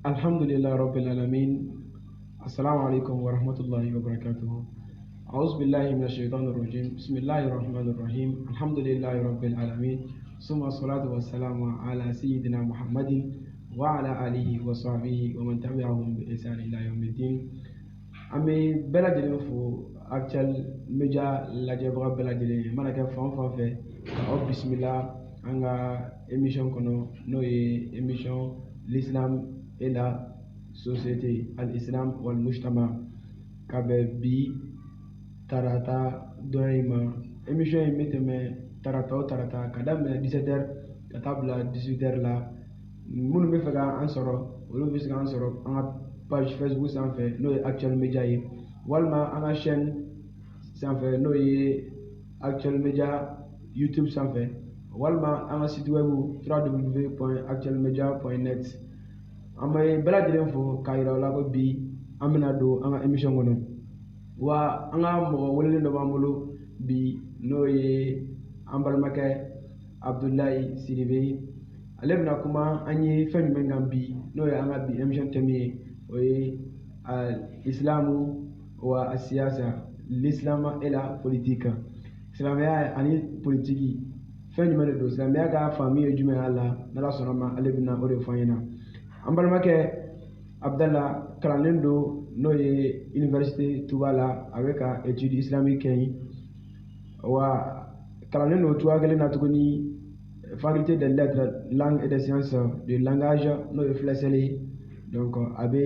Alhamdulillah Rabbil Alameen. Assalamu alaikum wa rahmatullahi wa barakatuh. أعوذ بالله من الشيطان الرجيم بسم الله الرحمن الرحيم الحمد لله رب العالمين ثم الصلاة والسلام على سيدنا محمد وعلى آله وصحبه ومن تبعهم بإحسان إلى يوم الدين أمي بلا جلين فو actual media lajɛbaga bɛɛ lajɛlen mana kɛ fan fan fɛ ka aw bisimila an ka émission kɔnɔ n'o ye émission l'islam et la société al-islam wal mujtama ka bɛn bi tarata dɔ in ma émission in bɛ tɛmɛ tarata o tarata ka daminɛ 17h ka taa bila 18h la minnu bɛ fɛ ka an sɔrɔ olu bɛ se ka an sɔrɔ an ka page Facebook sanfɛ n'o ye actual media ye walima an ka chaîne sanfɛ n'o ye actual media YouTube sanfɛ walima an ka site web www.actualmedia.net an bɛ bɛɛ lajɛlen fo k'a yira aw la ko bi an bɛna don an ka émission kɔnɔ wa an ka mɔgɔ welelen dɔ b'an bolo bi n'o ye an balimakɛ Abdulayi Sidibe ale bɛna kuma an ye fɛn jumɛn kan bi n'o ye an ka bi émission thème ye o ye islamu wa siyasa l'islam et la politique silamɛya ani politiki fɛn jumɛn de don silamɛya ka faamu ye jumɛn y'a la n'Ala sɔnna ma ale bɛna o de fɔ an ɲɛna an balimakɛ Abdala kalannen don n'o ye université Tuba la a bɛ ka étude islamique kɛ yen wa kalannen don cogoya kelen na tuguni faculté des lettres langues et des sciences du langage n'o ye filɛsɛli ye donc a bɛ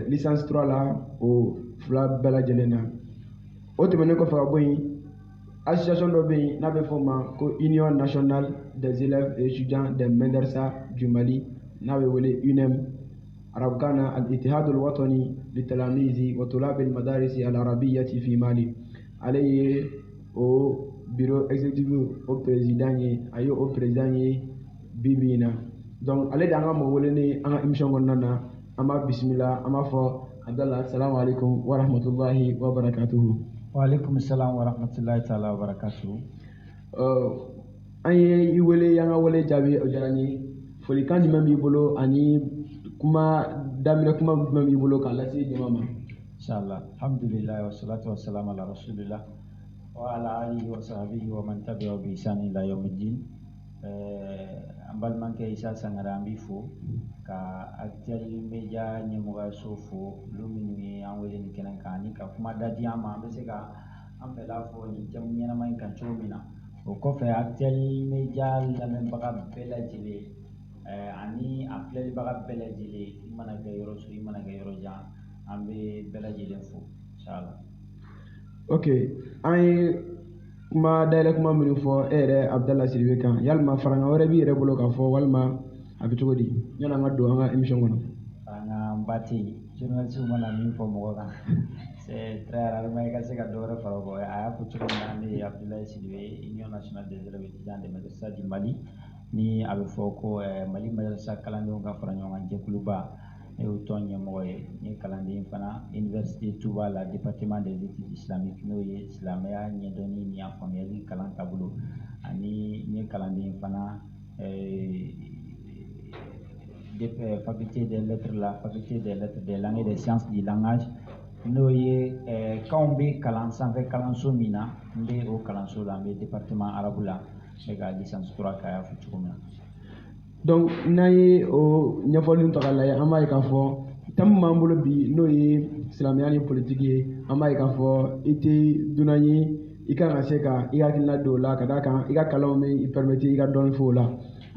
licence 3 la o fila bɛɛ lajɛlen na o tɛmɛnen kɔfɛ ka bɔ yen association dɔ bɛ yen n'a bɛ fɔ o ma ko union nationale des élèves et étudiants des madrasa du Mali n'a bɛ wele UNEM arabukan na al-ittihad al-watani litalamizi wa tulab al-madaris al-arabiyyati fi Mali ale ye o bureau exécutif o président ye a ye o président ye bi bi in na donc ale de an ka mɔgɔ welelen an ka émission kɔnɔna na an b'a bisimila an b'a fɔ Abdallah assalamu alaikum wa rahmatullahi wa barakatuhu. Wa alaikum assalam wa rahmatullahi ta'ala wa barakatuhu. An ye I wele y'an ka wele jaabi o diyara n ye folikan jumɛn b'i bolo ani kuma daminɛ kuma jumɛn b'i bolo k'a lase jama ma. Inshallah alhamdulillah wa salatu wa salam ala rasulillah wa ala alihi wa sahbihi wa man tabi'a bi ihsan ila yawmiddin. An balimakɛ Isa Sangare an b'i fo ka actual media ɲɛmɔgɔyaso fo olu minnu ye an wele nin kɛnɛ kan ani ka kuma da di an ma an bɛ se ka an fɛla fɔ nin thème ɲɛnama in kan cogo min na o kɔfɛ actual media lamɛnbaga bɛɛ lajɛlen ani a filɛlibaga bɛɛ lajɛlen I mana kɛ yɔrɔ so I mana kɛ yɔrɔ jan an bɛ bɛɛ lajɛlen fo inshallah. Ok an ye kuma dayɛlɛ kuma minnu fɔ e yɛrɛ Abdallah Sidibe kan yalima farankan wɛrɛ b'i yɛrɛ bolo k'a fɔ walima a bɛ cogo di yani an ka don an ka émission kɔnɔ. Farankan ba tɛ yen journaliste mana min fɔ mɔgɔ kan c'est très rarement I ka se ka dɔ wɛrɛ fara o kan a y'a fɔ cogo min na ne ye Abdulayi Sidibe Union nationale des élèves étudiants des madrasa du Mali ni a bɛ fɔ ko Mali madrasa kalandenw ka fara ɲɔgɔn kan jɛkuluba ne y'o tɔn ɲɛmɔgɔ ye n ye kalanden fana université Touba la département des études islamiques n'o ye silamɛya ɲɛdɔnni ni a faamuyali kalan taabolo ani n ye kalanden fana faculté des lettres la faculté des lettres des langues et des sciences du langage n'o ye kanw bɛ kalan sanfɛ kalanso min na n bɛ o kalanso la n bɛ département arabu la n bɛ ka licence 3 kɛ a y'a fɔ cogo min na. Donc n'an ye o ɲɛfɔli ta k'a lajɛ an b'a ye k'a fɔ thème b'an bolo bi n'o ye silamɛya ni politiki ye an b'a ye k'a fɔ I tɛ dunan ye I kan ka se ka I hakilina don o la ka d'a kan I ka kalanw bɛ I permettre I ka dɔnni fɔ o la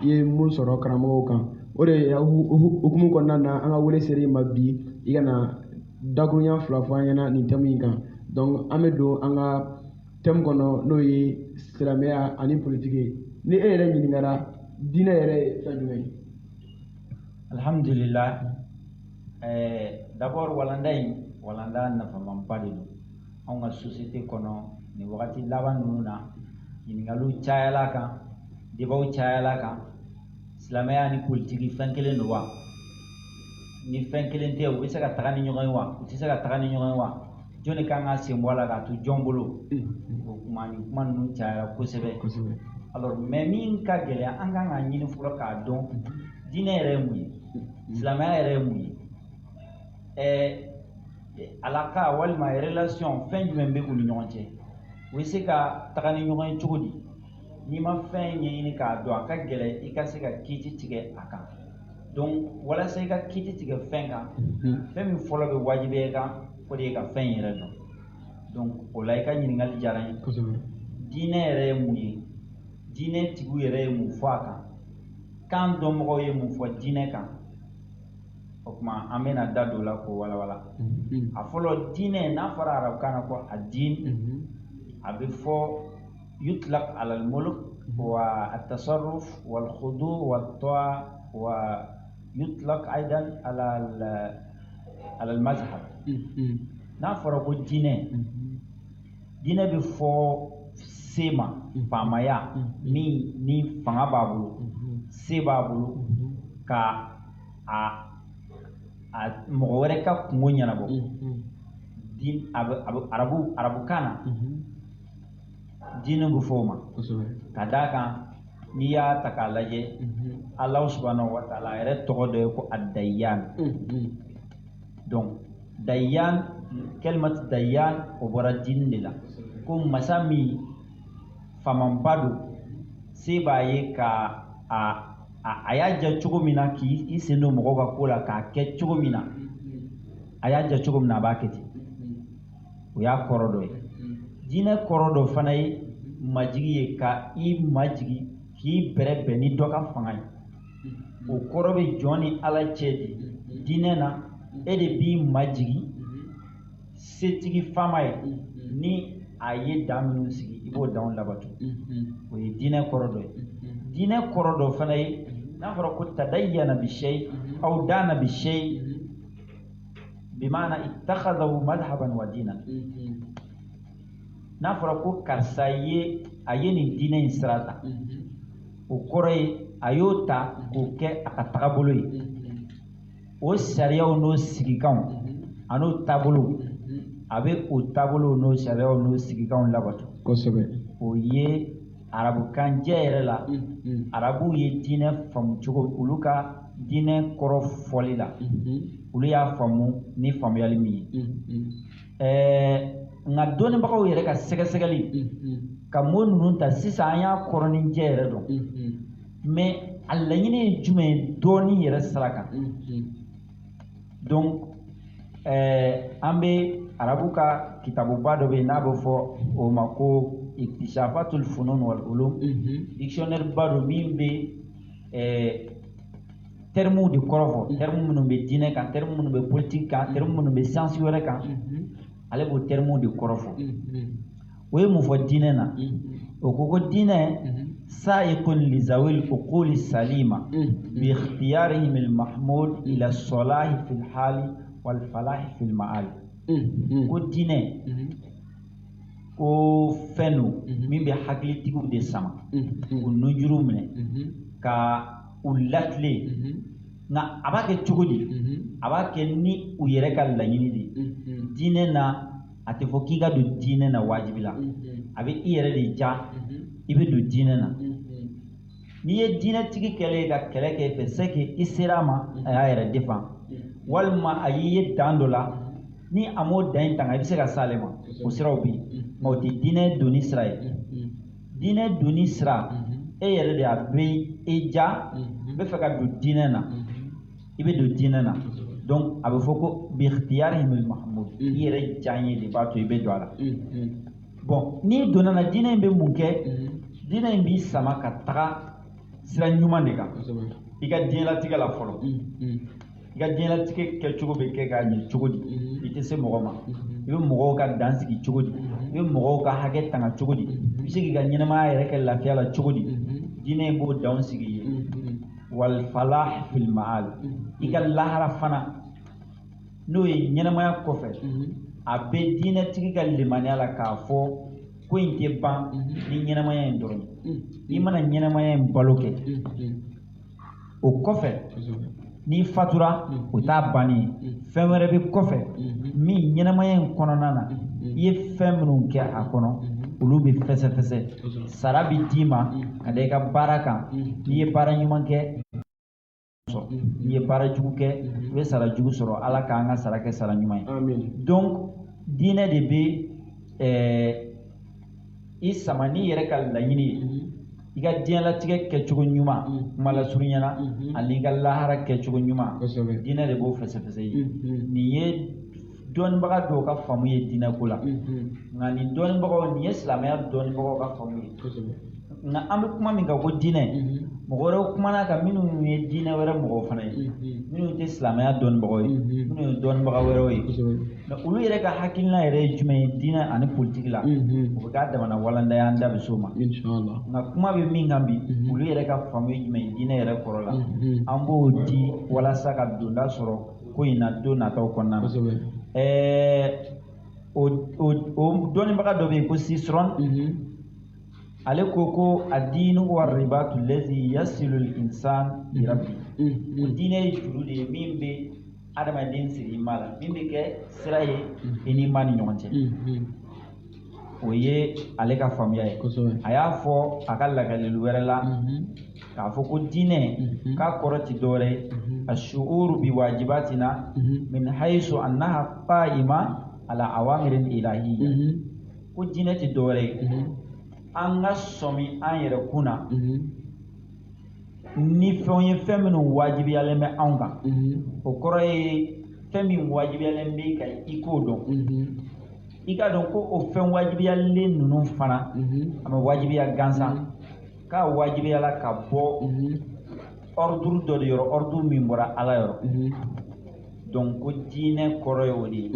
I ye mun sɔrɔ karamɔgɔw kan o de hukumu kɔnɔna na an ka wele sera I ma bi I kana dakuruɲa fila fɔ an ɲɛna nin thème in kan donc an bɛ don an ka thème kɔnɔ n'o ye silamɛya ani politiki ye ni e yɛrɛ ɲininkara diinɛ yɛrɛ ye fɛn jumɛn ye. Alhamdulillah d'abord walanda nafamanba de don anw ka société kɔnɔ nin wagati laban ninnu na ɲininkaliw cayala kan debaw cayala kan silamɛya ni politiki fɛn kelen don wa ni fɛn kelen tɛ u bɛ se ka taga ni ɲɔgɔn ye wa u tɛ se ka taga ni ɲɔgɔn ye wa jɔnni kan ka sen bɔ a la k'a to jɔn bolo o kuma ni kuma ninnu cayara kosɛbɛ. Alors mais min ka gɛlɛn an kan ka ɲini fɔlɔ k'a dɔn diinɛ yɛrɛ ye mun ye silamɛya yɛrɛ ye mun ye alaka walima relation fɛn jumɛn bɛ u ni ɲɔgɔn cɛ u bɛ se ka taga ni ɲɔgɔn ye cogo di n'i ma fɛn ɲɛɲini k'a dɔn a ka gɛlɛn i ka se ka kiiti tigɛ a kan donc walasa i ka kiiti tigɛ fɛn kan fɛn min fɔlɔ bɛ wajibiya i kan o de ye ka fɛn yɛrɛ dɔn donc o la i ka ɲininkali diyara n ye diinɛ yɛrɛ ye mun ye diinɛ tigiw yɛrɛ ye mun fɔ a kan kan dɔnmɔgɔw ye mun fɔ diinɛ kan o tuma an bɛna da don o la k'o walawala a fɔlɔ diinɛ n'a fɔra arabukan na ko a diin a bɛ fɔ yutlaq ala al-mulk wa at-tasarruf wal khudu wa ta'a wa yutlaq aidan ala al-mazhab n'a fɔra ko diinɛ bɛ fɔ se ma faamaya min ni fanga b'a bolo se b'a bolo ka a mɔgɔ wɛrɛ ka kungo ɲɛnabɔ arabukan na diinɛ bɛ fɔ o ma ka d'a kan n'i y'a ta k'a lajɛ Alahu subhanahu wa ta'ala a yɛrɛ tɔgɔ dɔ ye ko ad-dayyan donc dayyan kalimatu dayyan o bɔra diinɛ de la ko masa min famanba don se b'a ye ka a y'a ja cogo min na k'i sen don mɔgɔw ka ko la k'a kɛ cogo min na a y'a ja cogo min na a b'a kɛ ten o y'a kɔrɔ dɔ ye diinɛ kɔrɔ dɔ fana ye majigi ye ka i majigi k'i bɛrɛbɛn ni dɔ ka fanga ye o kɔrɔ bɛ jɔn ni ala cɛ de diinɛ na e de b'i majigi setigi fama ye ni a ye dan minnu sigi i b'o danw labato o ye diinɛ kɔrɔ dɔ ye diinɛ kɔrɔ dɔ fana ye n'a fɔra ko tadayyana bi shay aw dana bi shay bimaana ittakhadahu madhhaban wa diinan n'a fɔra ko karisa a ye nin diinɛ in sira ta o kɔrɔ ye a y'o ta k'o kɛ a ka tagabolo ye o sariyaw n'o sigikanw a n'o taabolo a bɛ o taabolo n'o sariyaw n'o sigikanw labato kosɛbɛ o ye arabukan jɛ yɛrɛ la arabuw ye diinɛ faamu cogo olu ka diinɛ kɔrɔ fɔli la olu y'a faamu ni faamuyali min ye nka dɔnnibagaw yɛrɛ ka sɛgɛsɛgɛli ka mo ninnu ta sisan an y'a kɔrɔ ni jɛ yɛrɛ dɔn mais a laɲini ye jumɛn ye dɔɔni yɛrɛ sira kan donc an bɛ arabu ka kitabuba dɔ bɛ yen n'a bɛ fɔ o ma ko iktishafatul funun wal ulum dictionnaire ba dɔ min bɛ termes de kɔrɔ fɔ termes minnu bɛ diinɛ kan termes minnu bɛ politique kan termes minnu bɛ science wɛrɛ kan ale b'o termes de kɔrɔ fɔ o ye mun fɔ diinɛ na o ko diinɛ sa'iqun li zawil uquli salima bi ikhtiyarihim al mahmud ila salahi fil hali wal falahi fil ma'al ko diinɛ ko fɛn don min bɛ hakilitigiw de sama u nujuru minɛ ka u latile nka a b'a kɛ cogo di a b'a kɛ ni u yɛrɛ ka laɲini de diinɛ na a tɛ fɔ k'i ka don diinɛ na wajibi la a bɛ i yɛrɛ de ja i bɛ don diinɛ na n'i ye diinɛtigi kɛlen ka kɛlɛ kɛ fɛ c'est que i sera a ma a y'a yɛrɛ défend walima a y'i ye dan dɔ la ni a m'o dan in tanga i bɛ se ka s'ale ma o siraw bɛ yen nka o tɛ diinɛ donni sira ye diinɛ donni sira e yɛrɛ de a bɛ e ja n bɛ fɛ ka don diinɛ na i bɛ don diinɛ na donc a bɛ fɔ ko bi ikhtiyarihim al mahmud i yɛrɛ janye de b'a to i bɛ don a la bon n'i donna na diinɛ in bɛ mun kɛ diinɛ in b'i sama ka taga sira ɲuman de kan i ka diɲɛlatigɛ la fɔlɔ i ka diɲɛlatigɛ kɛcogo bɛ kɛ k'a ɲɛ cogo di i tɛ se mɔgɔ ma i bɛ mɔgɔw ka dan sigi cogo di i bɛ mɔgɔw ka hakɛ tanga cogo di i bɛ se k'i ka ɲɛnamaya yɛrɛ kɛ lafiya la cogo di diinɛ in b'o danw sigi ye wal falah fil ma'al i ka lahara fana n'o ye ɲɛnamaya kɔfɛ a bɛ diinɛtigi ka limaniya la k'a fɔ ko in tɛ ban ni ɲɛnamaya in dɔrɔn i mana ɲɛnamaya in balo kɛ o kɔfɛ n'i fatura o t'a bannen fɛn wɛrɛ bɛ kɔfɛ min ɲɛnamaya in kɔnɔna na i ye fɛn minnu kɛ a kɔnɔ olu bɛ fɛsɛfɛsɛ sara bɛ d'i ma ka da i ka baara kan n'i ye baara ɲuman kɛ sɔrɔ n'i ye baara jugu kɛ i bɛ sara jugu sɔrɔ ala k'an ka sara kɛ sara ɲuman ye donc diinɛ de bɛ i sama n'i yɛrɛ ka laɲini ye i ka diɲɛlatigɛ kɛcogo ɲuman kuma lasurunyana ani i ka lahara kɛcogo ɲuman diinɛ de b'o fɛsɛfɛsɛ ye nin ye dɔnnibaga dɔw ka faamu ye diinɛ ko la nka nin dɔnnibagaw nin ye silamɛya dɔnnibagaw ka faamu ye nka an bɛ kuma min kan ko diinɛ mɔgɔ wɛrɛw kumana kan minnu ye diinɛ wɛrɛ mɔgɔw fana ye minnu tɛ silamɛya dɔnnibagaw ye minnu ye dɔnnibaga wɛrɛw ye nka olu yɛrɛ ka hakilina yɛrɛ ye jumɛn ye diinɛ ani politiki la u bɛ k'a damana walanda ye an da bɛ s'o ma nka kuma bɛ min kan bi olu yɛrɛ ka faamu ye jumɛn ye diinɛ yɛrɛ kɔrɔ la an b'o di walasa ka donda sɔrɔ ko in na don nataw kɔnɔna na o dɔnnibaga dɔ bɛ yen ko Cicerone ale ko ad-dinu wa ribatu lazi yasilu al-insan bi rabbi o diinɛ ye juru de ye min bɛ adamaden siri i ma la min bɛ kɛ sira ye i ni ma ni ɲɔgɔn cɛ o ye ale ka faamuya ye a y'a fɔ a ka lakaleli wɛrɛ la k'a fɔ ko diinɛ k'a kɔrɔ tɛ dɔwɛrɛ ye ash-shu'uru bi wajibatina min haythu annaha qa'ima ala awamirin ilahiyya ko diinɛ tɛ dɔwɛrɛ ye an ka sɔmi an yɛrɛ kun na ni fɛnw ye fɛn minnu wajibiyalen bɛ anw kan o kɔrɔ ye fɛn min wajibiyalen bɛ ka i k'o dɔn i ka dɔn ko o fɛn wajibiyalen ninnu fana a ma wajibiya gansan k'a wajibiyala ka bɔ ordre dɔ de yɔrɔ ordre min bɔra ala yɔrɔ donc ko diinɛ kɔrɔ ye o de ye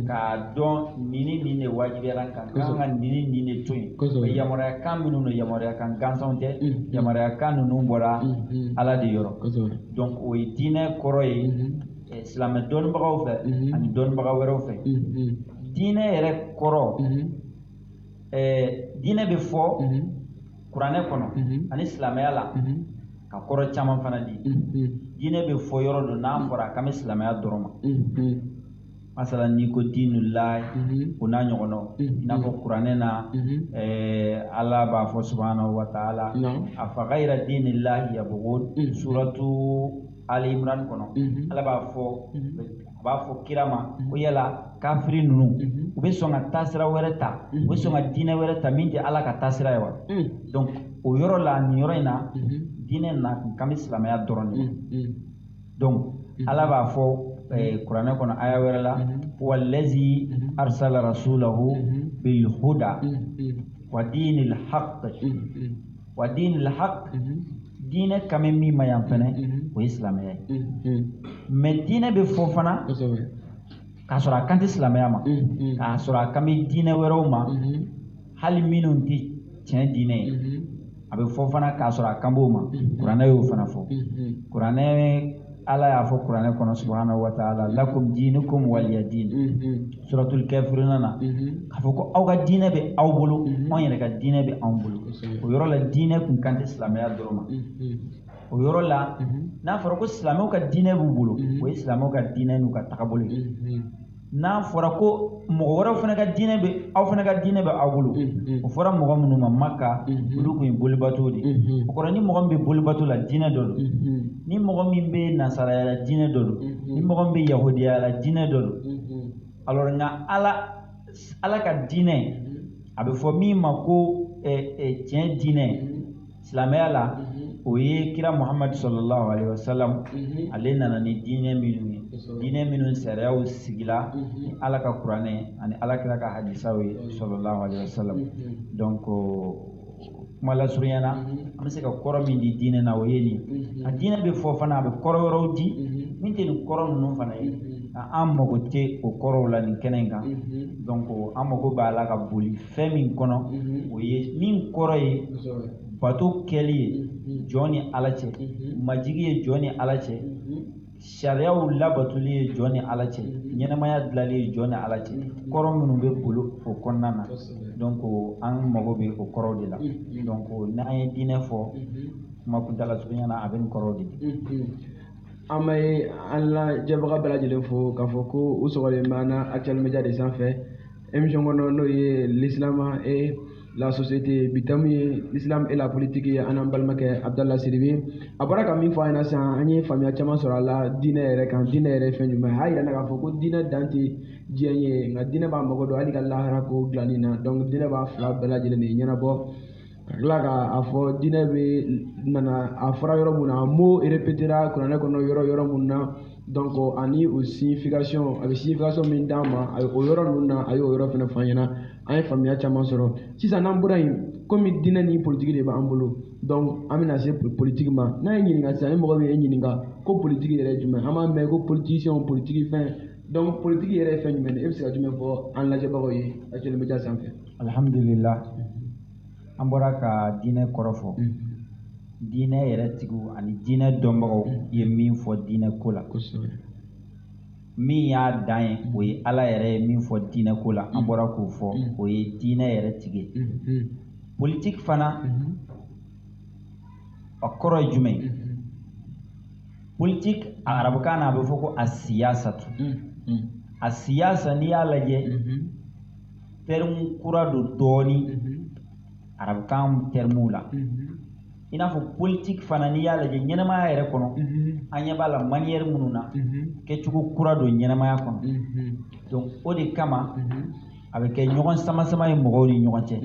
k'a dɔn nin de wajibiyala kan ka nin de to yen yamaruya kan minnu don yamaruya kan gansanw tɛ yamaruya kan ninnu bɔra ala de yɔrɔ donc o ye diinɛ kɔrɔ ye silamɛ dɔnnibagaw fɛ ani dɔnnibaga wɛrɛw fɛ diinɛ yɛrɛ kɔrɔ diinɛ bɛ fɔ kuranɛ kɔnɔ ani silamɛya la ka kɔrɔ caman fana di diinɛ bɛ fɔ yɔrɔ dɔ n'a fɔra k'an bɛ silamɛya dɔrɔn ma masala n'i ko diinullahi o n'a ɲɔgɔnnaw i n'a fɔ kuranɛ na ala b'a fɔ subhanahu wa ta'ala afa ghayra diinillahi yabghun suratu Ali Imran kɔnɔ ala b'a fɔ kira ma ko yala kafiri ninnu u bɛ sɔn ka taasira wɛrɛ ta u bɛ sɔn ka diinɛ wɛrɛ ta min tɛ ala ka taasira ye wa donc o yɔrɔ la nin yɔrɔ in na diinɛ na k'an bɛ silamɛya dɔrɔn de donc ala b'a fɔ kuranɛ kɔnɔ aya wɛrɛ la wallazi arsala rasulahu bil huda wa dinil haqq diinɛ kame min ma yan fɛnɛ o ye silamɛya ye mais diinɛ bɛ fɔ fana k'a sɔrɔ a kan tɛ silamɛya ma k'a sɔrɔ a kan bɛ diinɛ wɛrɛw ma hali minnu tɛ tiɲɛ diinɛ ye a bɛ fɔ fana k'a sɔrɔ a kan b'o ma kuranɛ y'o fana fɔ kuranɛ ala y'a fɔ kuranɛ kɔnɔ subhanahu wa ta'ala lakum diinukum waliya diin suratul kafiruna na k'a fɔ ko aw ka diinɛ bɛ aw bolo anw yɛrɛ ka diinɛ bɛ anw bolo o yɔrɔ la diinɛ kun kan tɛ silamɛya dɔrɔn ma o yɔrɔ la n'a fɔra ko silamɛw ka diinɛ b'u bolo o ye silamɛw ka diinɛ n'u ka tagabolo ye n'a fɔra ko mɔgɔ wɛrɛw fana ka diinɛ bɛ aw fana ka diinɛ bɛ aw bolo o fɔra mɔgɔ minnu ma Maka olu kun ye bolibato de o kɔrɔ ni mɔgɔ min bɛ bolibato la diinɛ dɔ don ni mɔgɔ min bɛ nasaraya la diinɛ dɔ don ni mɔgɔ min bɛ yahudiya la diinɛ dɔ don alors nka ala ka diinɛ a bɛ fɔ min ma ko tiɲɛ diinɛ silamɛya la o ye kira Muhammad sallallahu alaihi wasallam ale nana ni diinɛ minnu ye diinɛ minnu sariyaw sigila ni ala ka kuranɛ ani ala kira ka hadisaw ye sallallahu alaihi wasallam donc kuma lasurunyana an bɛ se ka kɔrɔ min di diinɛ na o ye nin a diinɛ bɛ fɔ fana a bɛ kɔrɔ wɛrɛw di min tɛ nin kɔrɔ ninnu fana ye an mago tɛ o kɔrɔw la nin kɛnɛ in kan donc an mago b'a la ka boli fɛn min kɔnɔ o ye min kɔrɔ ye bato kɛli ye jɔn ni ala cɛ majigi ye jɔn ni ala cɛ sariyaw labatuli ye jɔn ni ala cɛ ɲɛnamaya dilali ye jɔn ni ala cɛ kɔrɔ minnu bɛ bolo o kɔnɔna na donc an mago bɛ o kɔrɔw de la donc n'an ye diinɛ fɔ kuma kuntala surunya na a bɛ nin kɔrɔw de di an bɛ an lajɛbaga bɛɛ lajɛlen fo k'a fɔ ko u sɔgɔlen b'an na Actual Media de sanfɛ émission kɔnɔ n'o ye l'islam et la société bitami l'islam et la politique anam balmake Abdallah Sidibé abara ka min fa ina san anye famia chama sura la dine yɛrɛ kan dine yɛrɛ fɛn jumɛn ha yira na ka fɔ ko dine dante diɲɛ ye nka dine b'a mago don hali ka lahara ko dilanni na donc dine b'a fila bɛɛ lajɛlen de ɲɛnabɔ ka tila k'a fɔ dine bɛ nana a fɔra yɔrɔ mun na a mot répétera kuranɛ kɔnɔ yɔrɔ mun na donc ani o signification a bɛ signification min d'an ma o yɔrɔ ninnu na a y'o yɔrɔ fana f'an ɲɛna an ye faamuya caman sɔrɔ sisan n'an bɔra yen komi diinɛ ni politique de b'an bolo donc an bɛna se politique ma n'a ye ɲininka sisan ni mɔgɔ min ye ɲininka ko politique yɛrɛ ye jumɛn an b'a mɛn ko politicien politique fɛn donc politique yɛrɛ ye fɛn jumɛn ye e bɛ se ka jumɛn fɔ an lajɛbagaw ye Actuel Media sanfɛ. Alhamdulillah an bɔra ka diinɛ kɔrɔ fɔ diinɛ yɛrɛ tigiw ani diinɛ dɔnbagaw ye min fɔ diinɛ ko la min y'a dan ye o ye Ala yɛrɛ ye min fɔ diinɛ ko la an bɔra k'o fɔ o ye diinɛ yɛrɛ tigi politique fana a kɔrɔ ye jumɛn ye politique a arabukan na a bɛ fɔ ko a siyasatu a siyasa n'i y'a lajɛ terme kura don dɔɔni arabukan termew la i n'a fɔ politique fana n'i y'a lajɛ ɲɛnamaya yɛrɛ kɔnɔ an ɲɛ b'a la manière minnu na kɛcogo kura don ɲɛnamaya kɔnɔ donc o de kama a bɛ kɛ ɲɔgɔn sama-sama ye mɔgɔw ni ɲɔgɔn cɛ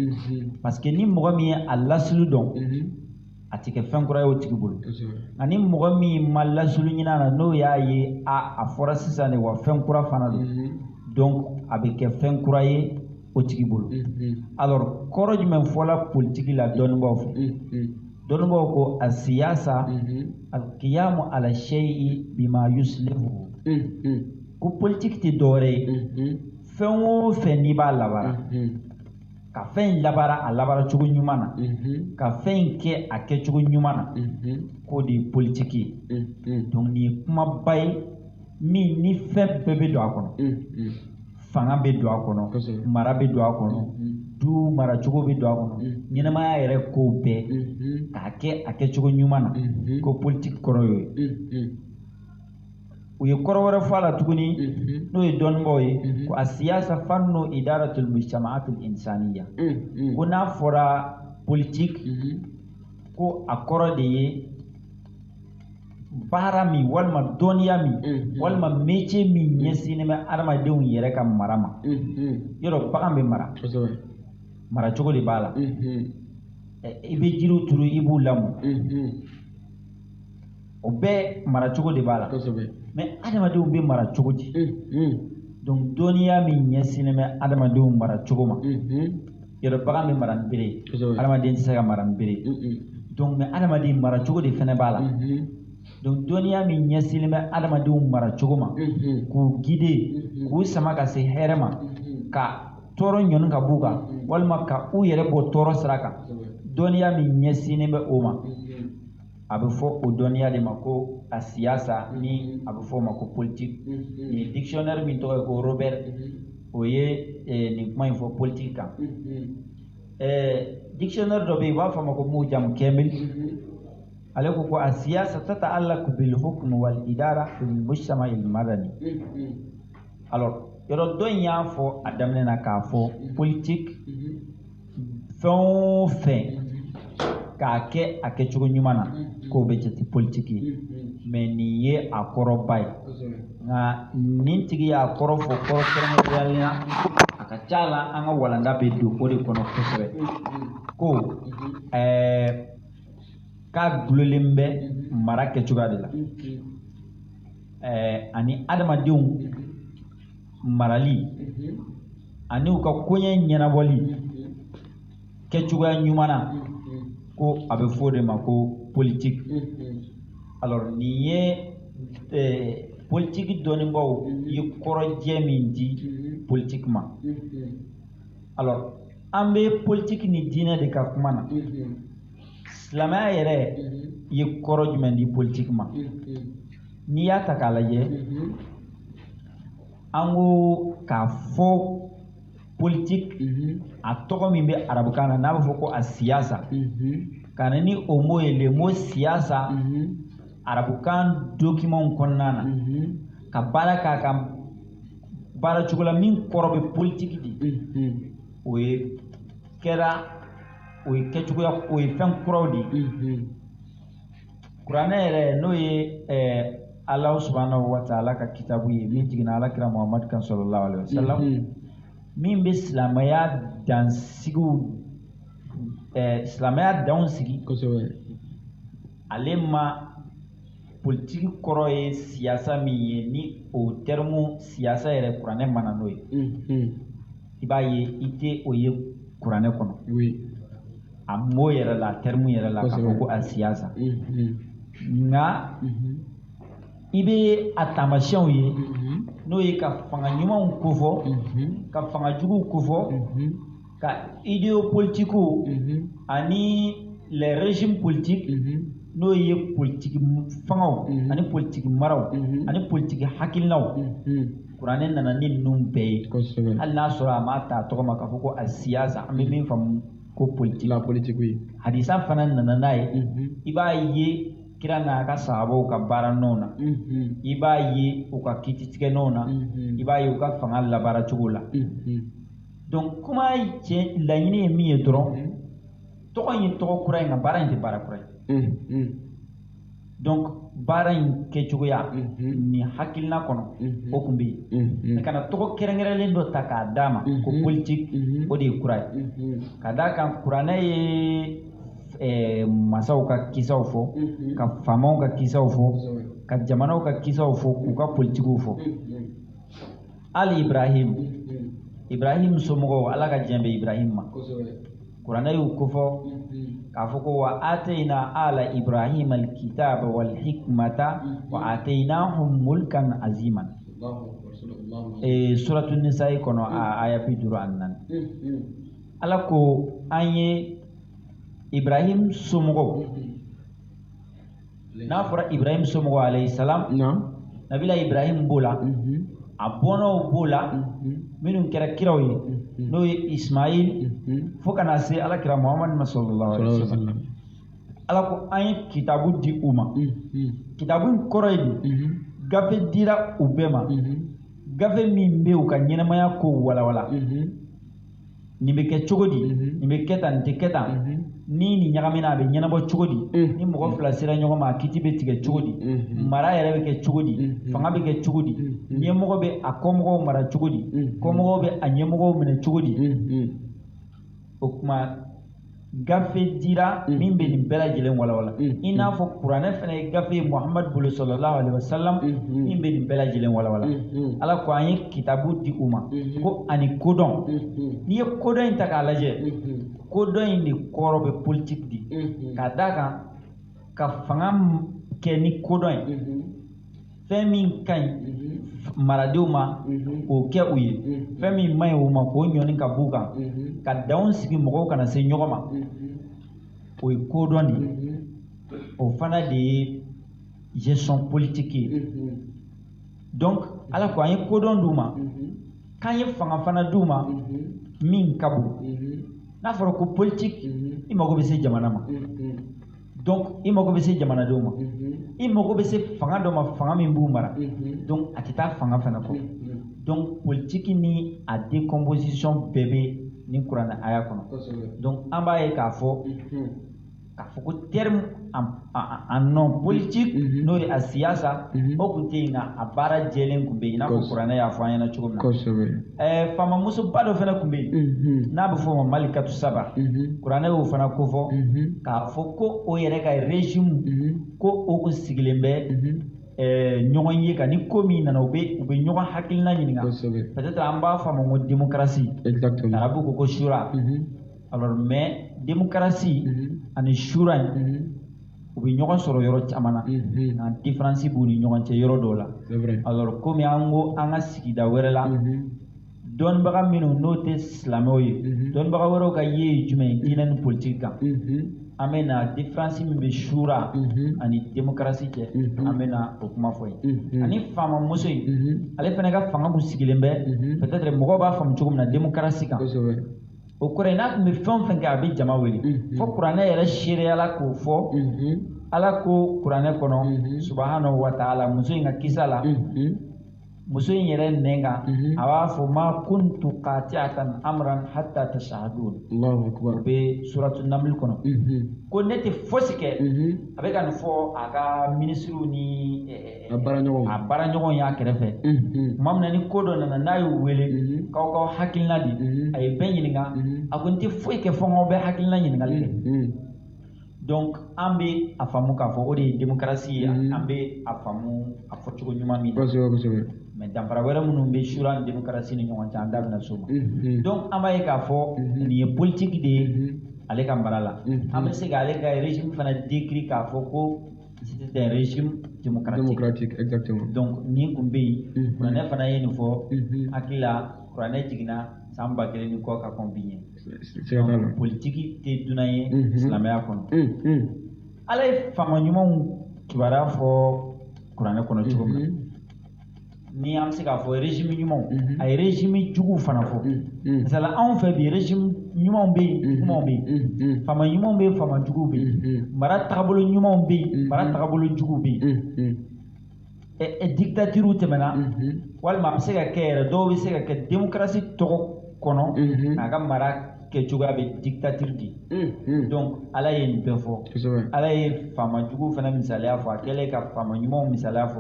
parce que ni mɔgɔ min ye a lasulu dɔn a tɛ kɛ fɛn kura ye o tigi bolo nka ni mɔgɔ min ma lasulu ɲini a la n'o y'a ye a fɔra sisan de wa fɛn kura fana don donc a bɛ kɛ fɛn kura ye o tigi bolo alors kɔrɔ jumɛn fɔla politique la dɔnnibaaw fɛ dɔnnibaaw ko a siyasa alqiyamu ala shay'i bima yuslihu ko politique tɛ dɔwɛrɛ ye fɛn o fɛn n'i b'a labara ka fɛn labara a labara cogo ɲuman na ka fɛn kɛ a kɛcogo ɲuman na k'o de ye politique ye donc nin ye kumaba ye min ni fɛn bɛɛ bɛ don a kɔnɔ fanga bɛ don a kɔnɔ mara bɛ don a kɔnɔ du maracogo bɛ don a kɔnɔ ɲɛnamaya yɛrɛ kow bɛɛ k'a kɛ a kɛcogo ɲuman na ko politique kɔrɔ y'o ye u ye kɔrɔ wɛrɛ fɔ a la tuguni n'o ye dɔnnibaaw ye ko a siyasa fannu idaratul mujtama'atul insaniya ko n'a fɔra politique ko a kɔrɔ de ye baara min walima dɔnniya min walima métier min ɲɛsinnen bɛ adamadenw yɛrɛ ka mara ma yɔrɔ bagan bɛ mara maracogo de b'a la i bɛ jiriw turu i b'u lamɔ o bɛɛ maracogo de b'a la mais adamadenw bɛ mara cogo di donc dɔnniya min ɲɛsinnen bɛ adamadenw mara cogo ma yɔrɔ bagan bɛ mara ni bere adamaden tɛ se ka mara ni bere donc mais adamaden mara cogo de fɛnɛ b'a la donc dɔnniya min ɲɛsinnen bɛ adamadenw mara cogo ma k'u guider k'u sama ka se hɛrɛ ma ka tɔɔrɔ ɲɔni ka b'u kan walima ka u yɛrɛ bɔ tɔɔrɔ sira kan dɔnniya min ɲɛsinnen bɛ o ma a bɛ fɔ o dɔnniya de ma ko a siyasa ni a bɛ fɔ o ma ko politique ni dictionnaire min tɔgɔ ye ko Robert o ye nin kuma in fɔ politique kan dictionnaire dɔ bɛ yen u b'a fɔ a ma ko Mujam Kamil ale ko a siyasa tata'allaqu bil hukm wal idara fil mujtama' al madani alors yɔrɔ dɔ in y'a fɔ a daminɛ na k'a fɔ politique fɛn o fɛn k'a kɛ a kɛcogo ɲuman na k'o bɛ jate politique ye mais nin ye a kɔrɔba ye nka nin tigi y'a kɔrɔ fɔ kɔrɔ kɛrɛnkɛrɛnnenya la a ka ca la an ka walanda bɛ don o de kɔnɔ kosɛbɛ ko k'a gulolen bɛ mara kɛcogoya de la ani adamadenw marali ani u ka koɲɛ ɲɛnabɔli kɛcogoya ɲuman na ko a bɛ fɔ o de ma ko politique alors nin ye politique dɔnnibaaw ye kɔrɔjɛ min di politique ma alors an bɛ politique ni diinɛ de ka kuma na silamɛya yɛrɛ ye kɔrɔ jumɛn di politique ma n'i y'a ta k'a lajɛ an ko k'a fɔ politique a tɔgɔ min bɛ arabukan na n'a bɛ fɔ ko a siyasa ka na ni o mot ye le mot siyasa arabukan document kɔnɔna na ka baara k'a ka baara cogo la min kɔrɔ bɛ politique di o ye kɛra o ye kɛcogoya o ye fɛn kuraw de ye kuranɛ yɛrɛ n'o ye Ala subhanahu wa ta'ala ka kitabu ye min jiginna Alakira Muhammad kan sallallahu alaihi wasallam min bɛ silamɛya danw sigi ale ma politiki kɔrɔ ye siyasa min ye ni o termu siyasa yɛrɛ kuranɛ mana n'o ye i b'a ye i tɛ o ye kuranɛ kɔnɔ a mot yɛrɛ la termu yɛrɛ la k'a fɔ ko a siyasa nka i bɛ a taamasiyɛnw ye n'o ye ka fanga ɲumanw kofɔ ka fanga juguw kofɔ ka idéopolitiques ani les régimes politiques n'o ye politiki fangaw ani politiki maraw ani politiki hakilinaw kuranɛ nana ni ninnu bɛɛ ye hali n'a sɔrɔ a ma ta tɔgɔ ma k'a fɔ ko a siyasa an bɛ min faamu ko politiki hadisa fana nana n'a ye i b'a ye kira n'a ka sahabaw ka baara nɔw na i b'a ye u ka kititigɛ nɔw na i b'a ye u ka fanga labaara cogo la donc kuma cɛ laɲini ye min ye dɔrɔn tɔgɔ in ye tɔgɔ kura ye nka baara in tɛ baara kura ye donc baara in kɛcogoya ni hakilina kɔnɔ o tun bɛ yen ka na tɔgɔ kɛrɛnkɛrɛnlen dɔ ta k'a d'a ma ko politique o de ye kura ye ka d'a kan kuranɛ ye masaw ka kisaw fɔ ka faamaw ka kisaw fɔ ka jamanaw ka kisaw fɔ k'u ka politikiw fɔ hali Ibrahim somɔgɔw Ala ka diɲɛ bɛ Ibrahim ma kuranɛ y'u kofɔ k'a fɔ ko wa atayna ala Ibrahim alkitaba wal hikmata wa ataynahum mulkan aziman suratul nisa kɔnɔ aya 54 Ala ko an ye Ibrahim somɔgɔw n'a fɔra Ibrahim somɔgɔw alayhi salam nabila Ibrahim b'o la a bɔnnaw b'o la minnu kɛra kiraw ye n'o ye Ismail fo kana se Alakira Muhammad sallallahu alaihi wasallam Ala ko an ye kitabu di u ma kitabu in kɔrɔ ye di gafe dira u bɛɛ ma gafe min bɛ u ka ɲɛnamaya ko walawala nin bɛ kɛ cogo di nin bɛ kɛ tan nin tɛ kɛ tan ni nin ɲagamina a bɛ ɲɛnabɔ cogo di ni mɔgɔ fila sera ɲɔgɔn ma a kiti bɛ tigɛ cogo di mara yɛrɛ bɛ kɛ cogo di fanga bɛ kɛ cogo di ɲɛmɔgɔ bɛ a kɔmɔgɔw mara cogo di kɔmɔgɔw bɛ a ɲɛmɔgɔw minɛ cogo di o kuma gafe dira min bɛ nin bɛɛ lajɛlen walawala i n'a fɔ kuranɛ fana ye gafe ye Muhammad bolo sallallahu alaihi wasallam min bɛ nin bɛɛ lajɛlen walawala Ala ko an ye kitabu di u ma ko ani kodɔn n'i ye kodɔn in ta k'a lajɛ kodɔn in de kɔrɔ bɛ politique di ka d'a kan ka fanga kɛ ni kodɔn ye fɛn min ka ɲi maradenw ma k'o kɛ u ye fɛn min man ɲi u ma k'o ɲɔni ka b'u kan ka danw sigi mɔgɔw kana se ɲɔgɔn ma o ye kodɔn de ye o fana de ye gestion politique ye donc Ala ko an ye kodɔn d'u ma k'an ye fanga fana d'u ma min ka bon n'a fɔra ko politique i mago bɛ se jamana ma donc i mago bɛ se jamanadenw ma i mago bɛ se fanga dɔ ma fanga min b'u mara donc a tɛ taa fanga fana kɔ donc politique ni a décomposition bɛɛ bɛ nin kuranɛ aya kɔnɔ donc an b'a ye k'a fɔ ko terme en non politique n'o ye a siyasa o tun tɛ yen nka a baara jɛlen tun bɛ yen i n'a fɔ kuranɛ y'a fɔ an ɲɛna cogo min na faamamusoba dɔ fana tun bɛ yen n'a bɛ fɔ o ma Malikatu Saba kuranɛ y'o fana kofɔ k'a fɔ ko o yɛrɛ ka régime ko o sigilen bɛ ɲɔgɔn ye ka ni ko min nana u bɛ ɲɔgɔn hakilina ɲininka peut-être an b'a fɔ a ma ko démocratie arabu ko shura alors mais démocratie ani shura u bɛ ɲɔgɔn sɔrɔ yɔrɔ caman na nka différence b'u ni ɲɔgɔn cɛ yɔrɔ dɔw la alors komi an ko an ka sigida wɛrɛ la dɔnnibaga minnu n'o tɛ silamɛw ye dɔnnibaga wɛrɛw ka ye ye jumɛn ye diinɛ ni politique kan an bɛ na différence min bɛ shura ani démocratie cɛ an bɛ na o kuma fɔ yen ani faamamuso in ale fana ka fanga kun sigilen bɛ peut-être mɔgɔw b'a faamu cogo min na démocratie kan o kɔrɔ ye n'a tun bɛ fɛn o fɛn kɛ a bɛ jama wele fo kuranɛ yɛrɛ seereyala k'o fɔ Ala ko kuranɛ kɔnɔ subahanahu wa ta'ala muso in ka kisa la muso in yɛrɛ nɛn kan a b'a fɔ ma kuntu qati'atan amran hatta tashahadun. Allahu akbar. O bɛ suratu naml kɔnɔ. Ko ne tɛ fosi kɛ a bɛ ka nin fɔ a ka minisiriw ni a baaraɲɔgɔnw y'a kɛrɛfɛ. Tuma min na ni ko dɔ nana n'a y'u wele k'aw hakilina di a ye bɛɛ ɲininka a ko n tɛ foyi kɛ fɔ n'aw bɛ hakilina ɲininkali kɛ. Donc an bɛ a faamu k'a fɔ o de ye démocratie ye an bɛ a faamu a fɔcogo ɲuman min na. Mais danfara wɛrɛ minnu bɛ shura ni démocratie ni ɲɔgɔn cɛ an da bɛna s'o ma. Donc an b'a ye k'a fɔ nin ye politique de ye ale ka mara la. An bɛ se k'ale ka régime fana décrit k'a fɔ ko c'était un régime démocratique. Exactement. Donc nin kun bɛ yen kuranɛ fana ye nin fɔ hakili la kuranɛ jiginna san 1000 ni kɔ ka kɔn bi ɲɛ. Donc politique tɛ dunan ye silamɛya kɔnɔ. Ala ye faama ɲumanw kibaruya fɔ kuranɛ kɔnɔ cogo min na. Ni an bɛ se k'a fɔ régime ɲumanw a ye régime juguw fana fɔ. Misali anw fɛ bi régime ɲumanw bɛ yen jugumanw bɛ yen. Faama ɲumanw bɛ yen faama juguw bɛ yen. Mara tagabolo ɲumanw bɛ yen mara tagabolo juguw bɛ yen. Dictature tɛmɛna walima a bɛ se ka kɛ yɛrɛ dɔw bɛ se ka kɛ démocratie tɔgɔ kɔnɔ a ka mara kɛcogoya bɛ dictature di. Donc ala ye nin bɛɛ fɔ. Ala ye faama juguw fana misaliya fɔ a kɛlen ka faama ɲumanw misaliya fɔ.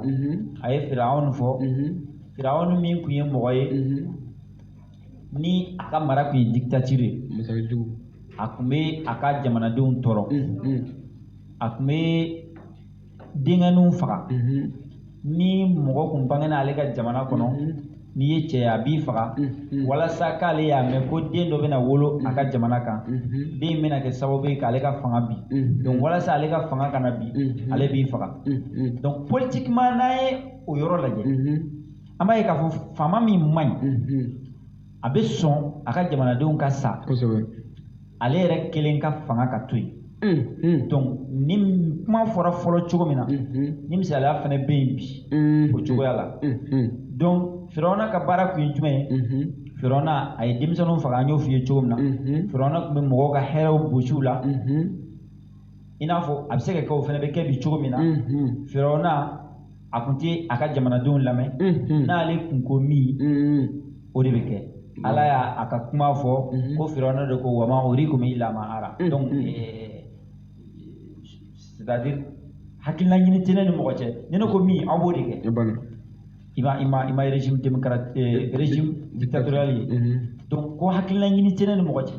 A ye Firawuna fɔ. Firawuna min tun ye mɔgɔ ye ni a ka mara tun ye dictature ye. A tun bɛ a ka jamanadenw tɔɔrɔ. A tun bɛ denkɛninw faga. Ni mɔgɔ tun bangena ale ka jamana kɔnɔ n'i ye cɛ a b'i faga walasa k'ale y'a mɛn ko den dɔ bɛna wolo a ka jamana kan den bɛna kɛ sababu ye k'ale ka fanga bi. Donc walasa ale ka fanga kana bi ale b'i faga. Donc politiquement n'a ye o yɔrɔ lajɛ an b'a ye k'a fɔ faama min man ɲi a bɛ sɔn a ka jamanadenw ka sa ale yɛrɛ kelen ka fanga ka to yen. Donc ni kuma fɔra fɔlɔ cogo min na ni misaliya fana bɛ yen bi o cogoya la. Donc Firawuna ka baara tun ye jumɛn ye? Firawuna a ye denmisɛnninw faga an y'o f'i ye cogo min na. Firawuna tun bɛ mɔgɔw ka hɛrɛw gosiw la i n'a fɔ a bɛ se ka kɛ o fana bɛ kɛ bi cogo min na. Firawuna a tun tɛ a ka jamanadenw lamɛn n'ale kun ko min o de bɛ kɛ. Ala y'a ka kuma fɔ ko Firawuna de ko wa ma urikum illa ma ara. Donc c'est-à-dire hakilina ɲini tɛ ne ni mɔgɔ cɛ ni ne ko min aw b'o de kɛ. Ima régime démocratique régime dictatorial ye. Donc ko hakilina ɲini tɛ ne ni mɔgɔ cɛ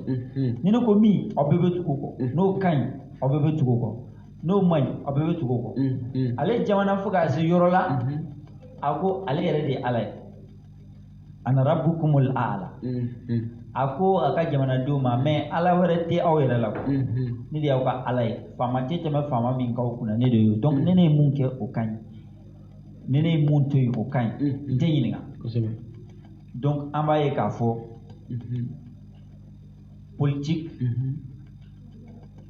ni ne ko min aw bɛɛ bɛ tugu o kɔ n'o ka ɲi aw bɛɛ bɛ tugu o kɔ n'o man ɲi aw bɛɛ bɛ tugu o kɔ. Ale jamana fo k'a se yɔrɔ la a ko ale yɛrɛ de ye Ala ye. Ana rabbukumul a'la. A ko a ka jamanadenw ma mais Ala wɛrɛ tɛ aw yɛrɛ la ne de y'aw ka Ala ye. Faama tɛ tɛmɛ faama min k'aw kunna ne de ye. Donc ne ye mun kɛ o ka ɲi. Ne ye mun to yen o ka ɲi n tɛ ɲininka. Donc an b'a ye k'a fɔ politique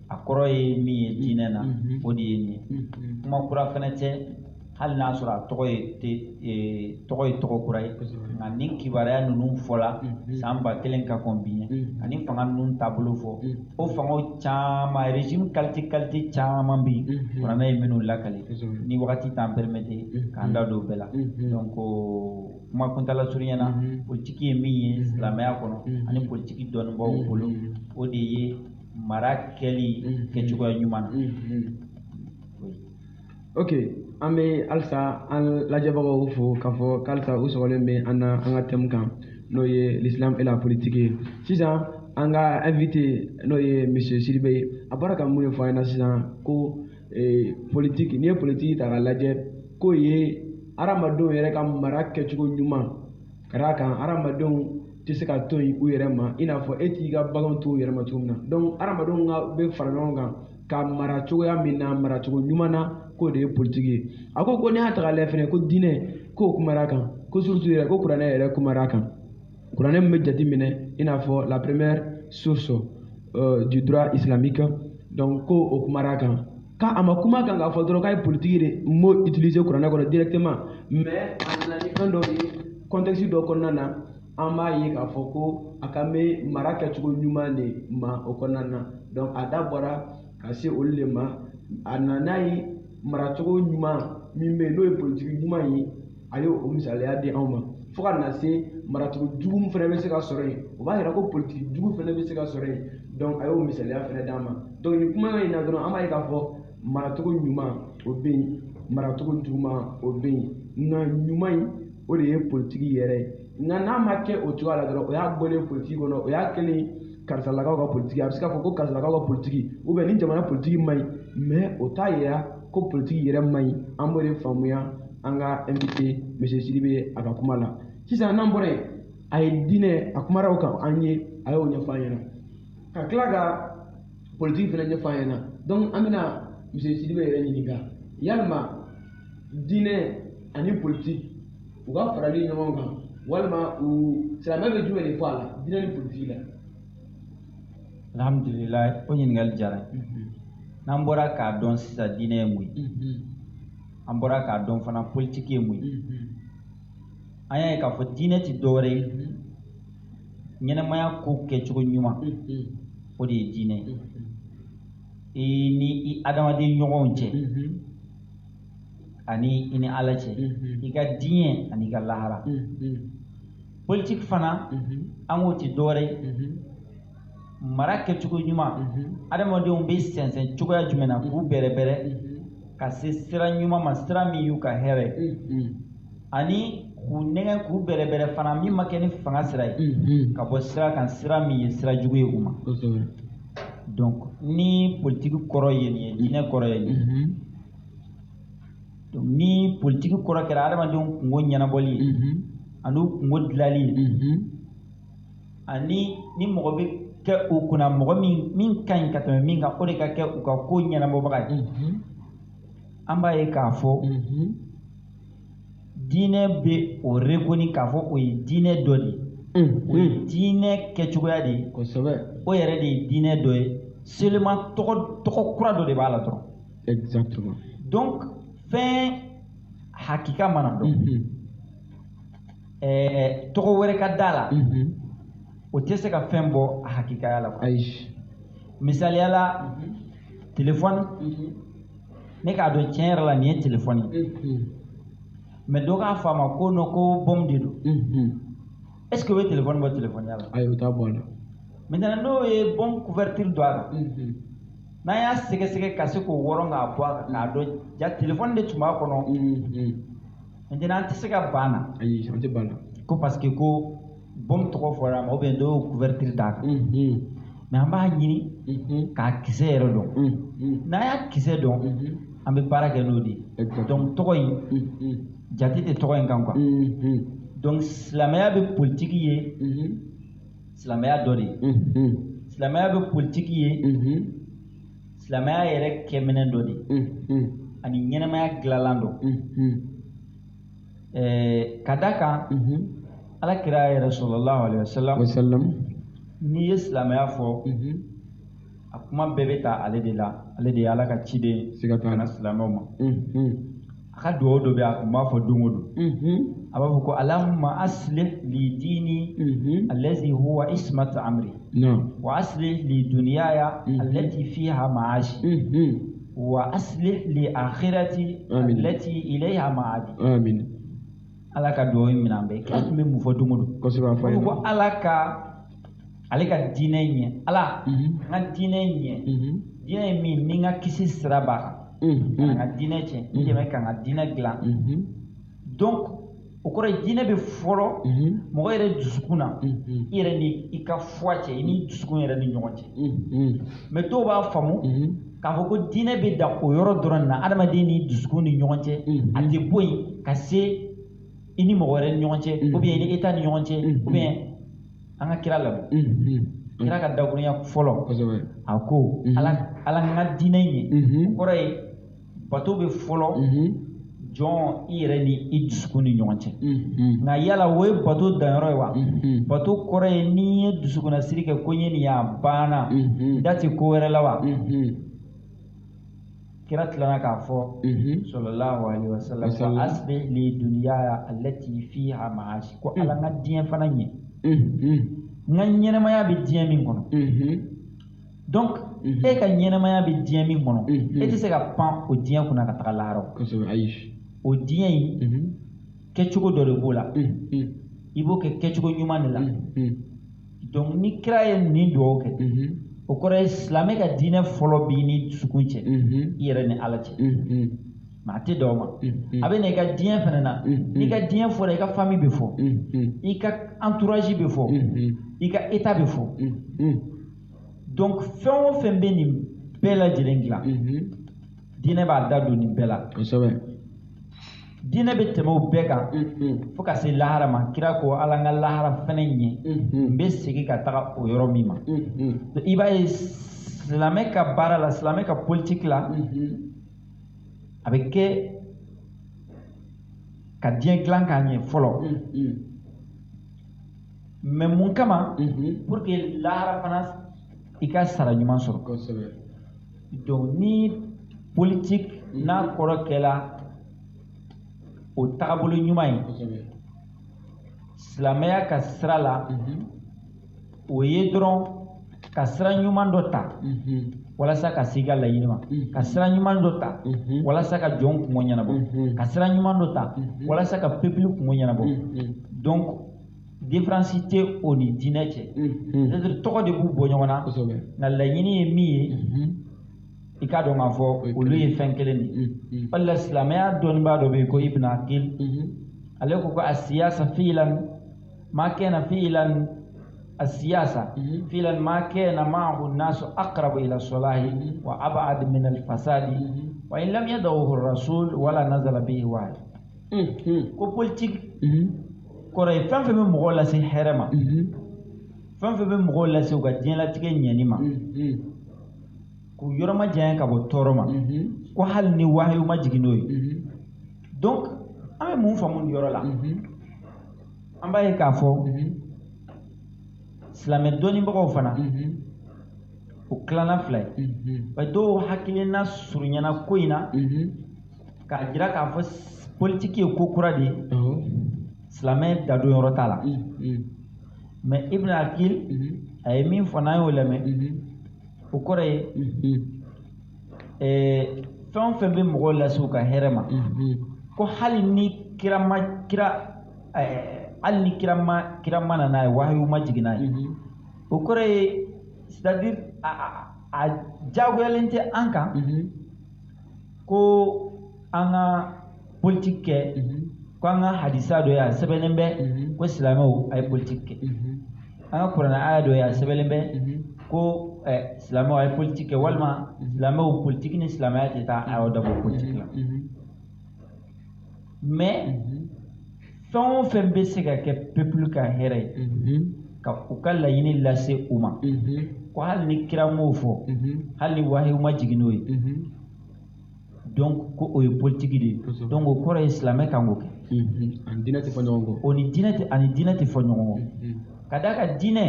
a kɔrɔ ye min ye diinɛ na o de ye nin ye. Kuma kura fana tɛ hali n'a sɔrɔ a tɔgɔ ye tɔgɔ kura ye nka nin kibaruya ninnu fɔla san 1000 ka kɔn bi ɲɛ ani fanga ninnu taabolo fɔ o fangaw caman régime qualité caman bɛ yen kuranɛ ye minnu lakale ni wagati t'an permettre k'an da don o bɛɛ la. Donc kuma kuntala surunya na politique ye min ye silamɛya kɔnɔ ani politique dɔnnibaaw bolo o de ye mara kɛli kɛcogoya ɲuman na. Ok, an bɛ halisa an lajɛbagaw fo k'a fɔ k'halisa u sɔgɔlen bɛ an na an ka thème kan n'o ye l'islam et la politique ye. Sisan an ka invité n'o ye monsieur Sidibe ye a bɔra ka mun de fɔ an ɲɛna sisan ko politique n'i ye politique ta k'a lajɛ k'o ye hadamadenw yɛrɛ ka mara kɛcogo ɲuman ka d'a kan hadamadenw tɛ se ka to yen u yɛrɛ ma i n'a fɔ e t'i ka baganw to u yɛrɛ ma cogo min na. Donc hadamadenw bɛ fara ɲɔgɔn kan ka mara cogoya min na mara cogo ɲuman na k'o de ye politique ye. A ko n'i y'a ta k'a lajɛ fɛnɛ ko diinɛ k'o kumara kan ko surtout yɛrɛ ko kuranɛ yɛrɛ kumara kan. Kuranɛ min bɛ jate minɛ i n'a fɔ la première source du droit islamique donc ko o kumara kan. K'a ma kuma kan k'a fɔ dɔrɔn k'a ye politique de mot utiliser kuranɛ kɔnɔ directement mais a nana ni fɛn dɔ ye contexte dɔ kɔnɔna na an b'a ye k'a fɔ ko a kan bɛ mara kɛcogo ɲuman de ma o kɔnɔna na. Donc a da bɔra ka se olu de ma a nana n'a ye maracogo ɲuman min bɛ yen n'o ye politique ɲuman ye a y'o misaliya di anw ma fo ka na se maratogo jugu min fana bɛ se ka sɔrɔ yen o b'a yira ko politiki jugu fana bɛ se ka sɔrɔ yen donc a y'o misaliya fana d'an ma donc nin kuma in na dɔrɔn an b'a ye k'a fɔ maracogo ɲuman o bɛ yen maracogo juguman o bɛ yen nka ɲuman in o de ye politiki yɛrɛ ye nka n'a ma kɛ o cogoya la dɔrɔn o y'a bɔlen politiki kɔnɔ o y'a kɛlen karisalakaw ka politiki a bɛ se k'a fɔ ko karisalakaw ka politiki ou bien ni jamana politiki man ɲi mais o t'a yira ko politiki yɛrɛ man ɲi an b'o de faamuya an ka invité monsieur Sidibe a ka kuma la sisan n'an bɔra yen a ye diinɛ a kumara o kan an ye a y'o ɲɛfɔ an ɲɛna ka tila ka politiki fana ɲɛfɔ an ɲɛna donc an bɛna monsieur Sidibe yɛrɛ ɲininka yalima diinɛ ani politiki u ka farali ɲɔgɔn kan walima u silamɛ bɛ jumɛn de fɔ a la diinɛ ni politiki la. Alhamdulillah o ɲininkali diyara n'an bɔra k'a dɔn sisan diinɛ ye mun ye an bɔra k'a dɔn fana politiki ye mun ye an y'a ye k'a fɔ diinɛ tɛ dɔwɛrɛ ye ɲɛnɛmaya ko kɛcogo ɲuman o de ye diinɛ ye ni i adamaden ɲɔgɔnw cɛ ani i ni Ala cɛ i ka diinɛ ani i ka lahara politiki fana an k'o tɛ dɔwɛrɛ ye mara kɛcogo ɲuman adamadenw bɛ sɛnsɛn cogoya jumɛn na k'u bɛrɛbɛrɛ ka se sira ɲuman ma sira min y'u ka hɛrɛ ani k'u nɛgɛn k'u bɛrɛbɛrɛ fana min ma kɛ ni fanga sira ye ka bɔ sira kan sira min ye sira jugu ye u ma donc ni politiki kɔrɔ ye nin ye diinɛ kɔrɔ ye nin donc ni politiki kɔrɔ kɛra adamadenw kungo ɲɛnabɔli ye ani u kungo dilali ye ani ni mɔgɔ bɛ kɛ u kunna mɔgɔ min ka ɲi ka tɛmɛ min kan o de ka kɛ u ka ko ɲɛnabɔbaga ye an b'a ye k'a fɔ diinɛ bɛ o reconi k'a fɔ o ye diinɛ dɔ de ye o ye diinɛ kɛcogoya de ye o yɛrɛ de ye diinɛ dɔ ye seulement tɔgɔ kura dɔ de b'a la dɔrɔn exactement donc fɛn hakika mana dɔn tɔgɔ wɛrɛ ka d'a la o tɛ se ka fɛn bɔ a hakikaya la misaliya la téléphone ne k'a dɔn tiɲɛ yɛrɛ la nin ye téléphone ye mais dɔ k'a fɔ a ma ko non ko bombe de don est ce que o bɛ téléphone bɔ téléphone ya la ayi o t'a bɔ a la maintenant n'o ye bombe couverture don a kan n'an y'a sɛgɛsɛgɛ ka se k'o wɔrɔn k'a bɔ a kan k'a dɔn ja téléphone de tun b'a kɔnɔ maintenant an tɛ se ka ban na ayi an tɛ ban na ko parce que ko bombe tɔgɔ fɔra a ma ou bien dɔw ye couverture d'a kan mais an b'a ɲini k'a kisɛ yɛrɛ dɔn n'an y'a kisɛ dɔn an bɛ baara kɛ n'o de ye donc tɔgɔ in jate tɛ tɔgɔ in kan quoi donc silamɛya bɛ politiki ye silamɛya dɔ de ye silamɛya bɛ politiki ye silamɛya yɛrɛ kɛminɛ dɔ de ye ani ɲɛnɛmaya dilanlan dɔ ka da kan Ala kira yɛrɛ sallallahu alaihi wasallam n'i ye silamɛya fɔ a kuma bɛɛ bɛ taa ale de la ale de ye Ala ka ciden kana silamɛw ma a ka dugawu dɔ bɛ a kun b'a fɔ don o don a b'a fɔ ko Allahumma aslih li dini allazi huwa ismatu amri wa aslih li dunyaya allati fiha ma'ashi wa aslih li akhirati allati ilayha ma'adi amin Ala ka dugawu in minɛ an bɛɛ kira tun bɛ mun fɔ don o don ko Ala ka ale ka diinɛ ɲɛ Ala n ka diinɛ ɲɛ diinɛ ye min ni n ka kisi sira b'a kan ka n ka diinɛ tiɲɛ n dɛmɛ ka n ka diinɛ dilan donc o kɔrɔ ye diinɛ bɛ fɔlɔ mɔgɔ yɛrɛ dusukun na i yɛrɛ ni i ka foi cɛ i ni dusukun yɛrɛ ni ɲɔgɔn cɛ mais dɔw b'a faamu k'a fɔ ko diinɛ bɛ dan o yɔrɔ dɔrɔn na adamaden ni dusukun ni ɲɔgɔn cɛ a tɛ bɔ yen ka se i ni mɔgɔ wɛrɛ ni ɲɔgɔn cɛ ou bien i ni État ni ɲɔgɔn cɛ ou bien an ka kira lamɛn kira ka dakurunya fɔlɔ a ko Ala n ka diinɛ ɲɛ o kɔrɔ ye bato bɛ fɔlɔ jɔn i yɛrɛ ni i dusukun ni ɲɔgɔn cɛ nka yala o ye bato danyɔrɔ ye wa bato kɔrɔ ye n'i ye dusukunnasiri kɛ ko n ye nin ye a banna da tɛ ko wɛrɛ la wa kira tilana k'a fɔ sallallahu alaihi wasallam ko aslih li dunyaya allati fiha ma'ashi ko Ala n ka diɲɛ fana ɲɛ n ka ɲɛnɛmaya bɛ diɲɛ min kɔnɔ donc e ka ɲɛnɛmaya bɛ diɲɛ min kɔnɔ e tɛ se ka pan o diɲɛ kunna ka taga lahara o diɲɛ in kɛcogo dɔ de b'o la i b'o kɛ kɛcogo ɲuman de la donc ni kira ye nin dugawu kɛ o kɔrɔ ye silamɛ ka diinɛ fɔlɔ b'i ni dusukun cɛ i yɛrɛ ni ala cɛ mais a tɛ dan o ma a bɛ na i ka diɲɛ fana na n'i ka diɲɛ fɔra i ka famille bɛ fɔ i ka entourage bɛ fɔ i ka état bɛ fɔ donc fɛn o fɛn bɛ nin bɛɛ lajɛlen dilan diinɛ b'a da don nin bɛɛ la diinɛ bɛ tɛmɛ o bɛɛ kan fo ka se lahara ma kira ko ala n ka lahara fɛnɛ ɲɛ n bɛ segin ka taga o yɔrɔ min ma i b'a ye silamɛ ka baara la silamɛ ka politique la a bɛ kɛ ka diɲɛ dilan k'a ɲɛ fɔlɔ mais mun kama pour que lahara fana i ka sara ɲuman sɔrɔ donc ni politique n'a kɔrɔ kɛla o tagabolo ɲuman ye silamɛya ka sira la o ye dɔrɔn ka sira ɲuman dɔ ta walasa ka se i ka laɲini ma ka sira ɲuman dɔ ta walasa ka jɔn kungo ɲɛnabɔ ka sira ɲuman dɔ ta walasa ka peuple kungo ɲɛnabɔ donc différence tɛ o ni diinɛ cɛ c'est-à-dire tɔgɔ de b'u bɔ ɲɔgɔn na nka laɲini ye min ye i k'a dɔn k'a fɔ olu ye fɛn kelen de wala silamɛya dɔnnibaa dɔ bɛ yen ko ibn akil ale ko asiyasa fiilan ma kana fiilan asiyasa fiilan ma kana ma'ahu an-nasu aqrabu ila salahi wa ab'ad min al-fasadi wa in lam yadahu ar-rasul wala nazala bihi wahy ko politique kɔrɔ ye fɛn fɛn bɛ mɔgɔw lase hɛrɛ ma fɛn fɛn bɛ mɔgɔw lase u ka diɲɛlatigɛ ɲɛni ma k'u yɔrɔ ma janya ka bɔ tɔɔrɔ ma ko hali ni wahayu ma jigin n'o ye donc an bɛ mun faamu nin yɔrɔ la an b'a ye k'a fɔ silamɛ dɔnnibagaw fana o tilana fila ye wa dɔw hakilina surunyana ko in na k'a jira k'a fɔ politique ye ko kura de ye silamɛ dadon yɔrɔ t'a la mais ibn akil a ye min fɔ n'an y'o lamɛn o kɔrɔ ye fɛn o fɛn bɛ mɔgɔw lase u ka hɛrɛ ma ko hali ni kira ma na n'a ye wahayu ma jigin n'a ye o kɔrɔ ye c'est-à-dire a diyagoyalen tɛ an kan ko an ka politique kɛ ko an ka hadisa dɔ ye a sɛbɛnnen bɛ ko silamɛw a ye politique kɛ an ka kuranɛ aya dɔ ye a sɛbɛnnen bɛ ko silamɛw a ye politique kɛ walima silamɛw politique ni silamɛya tɛ taa a y'o dabɔ politique la mais fɛn o fɛn bɛ se ka kɛ peuple ka hɛrɛ ye ka u ka laɲini lase u ma ko hali ni kira m'o fɔ hali ni wahiyu ma jigin n'o ye donc ko o ye politique de ye donc o kɔrɔ ye silamɛ kan k'o kɛ ani diinɛ tɛ fɔ ɲɔgɔn kɔ o ni diinɛ tɛ fɔ ɲɔgɔn kɔ ka d'a kan diinɛ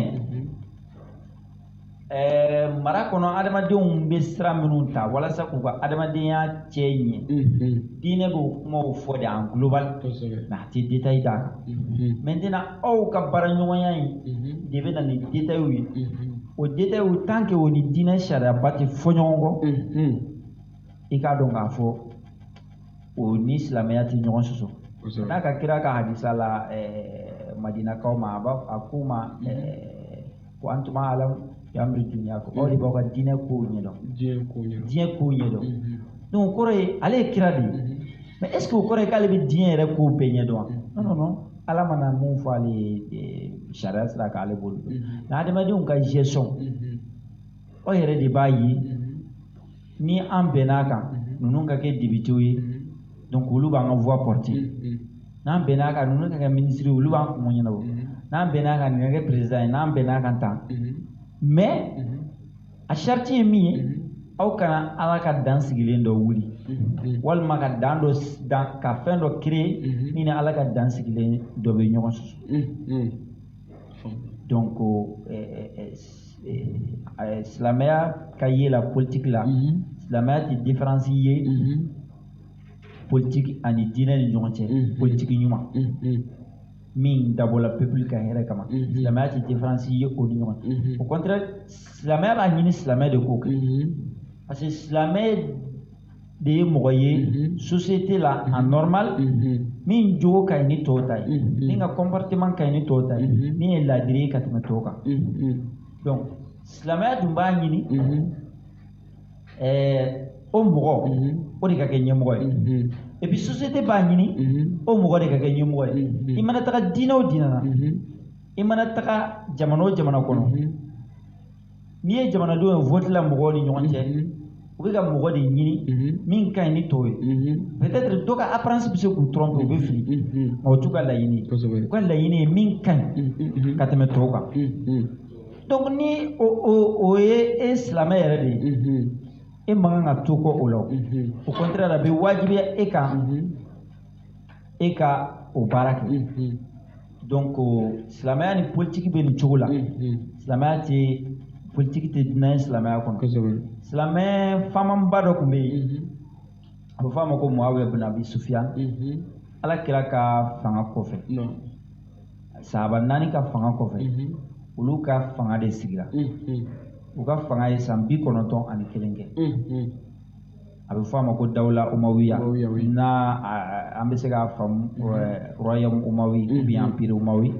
mara kɔnɔ adamadenw bɛ sira minnu ta walasa k'u ka adamadenya cɛ ɲɛ diinɛ b'o kumaw fɔ de en global mais a tɛ détail d'a kan maintenant aw ka baaraɲɔgɔnya in de bɛ na ni détails ye o détails tant que o ni diinɛ sariyaba tɛ fɔ ɲɔgɔn kɔ i k'a dɔn k'a fɔ o ni silamɛya tɛ ɲɔgɔn sɔsɔ n'a ka kira ka hadisa la madinakaw ma a k'u ma ko antuma alam yamri dunya ko aw de b'aw ka diinɛ kow ɲɛdɔn diɲɛ kow ɲɛdɔn donc o kɔrɔ ye ale ye kira de ye mais est ce que o kɔrɔ ye k'ale bɛ diɲɛ yɛrɛ kow bɛɛ ɲɛdɔn wa non ala mana mun fɔ ale ye sariya sira k'ale bolo nka adamadenw ka gestion aw yɛrɛ de b'a ye ni an bɛnn'a kan ninnu ka kɛ députés ye donc olu b'an ka voix porter n'an bɛnn'a kan ninnu ka kɛ ministre olu b'an kungo ɲɛnabɔ n'an bɛnn'a kan nin ka kɛ président ye n'an bɛnn'a kan tan mais a charte ye min ye aw kana ala ka dan sigilen dɔ wuli walima ka dan dɔ ka fɛn dɔ créer min ni ala ka dan sigilen dɔ bɛ ɲɔgɔn sɔsɔ donc silamɛya ka ye la politique la silamɛya tɛ différence ye politique ani diinɛ ni ɲɔgɔn cɛ politique ɲuman min dabɔla peuple ka hɛrɛ kama silamɛya tɛ différence ye o ni ɲɔgɔn au contraire silamɛya b'a ɲini silamɛ de k'o kɛ parce que silamɛ de ye mɔgɔ ye société la en normal min jogo ka ɲi ni tɔw ta ye min ka comportement ka ɲi ni tɔw ta ye min ye laadiri ye ka tɛmɛ tɔw kan donc silamɛya dun b'a ɲini o mɔgɔ o de ka kɛ ɲɛmɔgɔ ye et puis société b'a ɲini o mɔgɔ de ka kɛ ɲɛmɔgɔ ye i mana taga diinɛ o diinɛ na i mana taga jamana o jamana kɔnɔ n'i ye jamanadenw ye vote la mɔgɔw ni ɲɔgɔn cɛ u bɛ ka mɔgɔ de ɲini min ka ɲi ni tɔw ye peut-être dɔ ka apparence bɛ se k'u tromper u bɛ fili nka o t'u ka laɲini ye u ka laɲini ye min ka ɲi ka tɛmɛ tɔw kan donc ni o ye e silamɛ yɛrɛ de ye e man kan ka to kɔ o la au contraire a bɛ wajibiya e kan e ka o baara kɛ donc silamɛya ni politique bɛ nin cogo la silamɛya tɛ politique tɛ diinɛ ye silamɛya kɔnɔ silamɛ faamaba dɔ tun bɛ yen a bɛ fɔ a ma ko Muawiya bin Abi Sufyan ala kira ka fanga kɔfɛ sahaba 4 ka fanga kɔfɛ olu ka fanga de sigira u ka fanga ye san 91 kɛ a bɛ fɔ a ma ko Dawla Umawiya n'a an bɛ se k'a faamu royaume Umawi ou bien empire Umawi